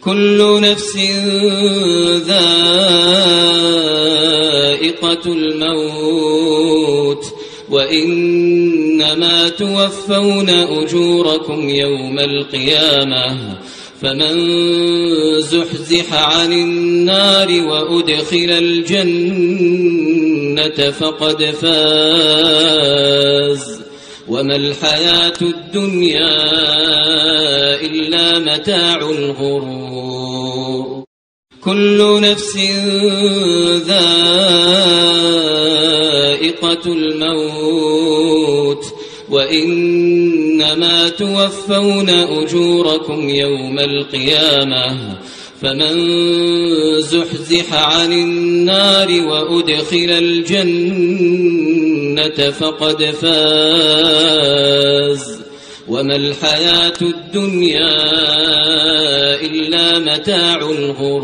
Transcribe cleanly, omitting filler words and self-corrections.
كل نفس ذائقة الموت وإنما توفون أجوركم يوم القيامة فمن زحزح عن النار وأدخل الجنة فقد فاز وما الحياة الدنيا إلا متاع الغرور كل نفس ذائقة الموت وإنما توفون أجوركم يوم القيامة فمن زحزح عن النار وأدخل الجنة فقد فاز وما الحياة الدنيا إلا متاع الغرور.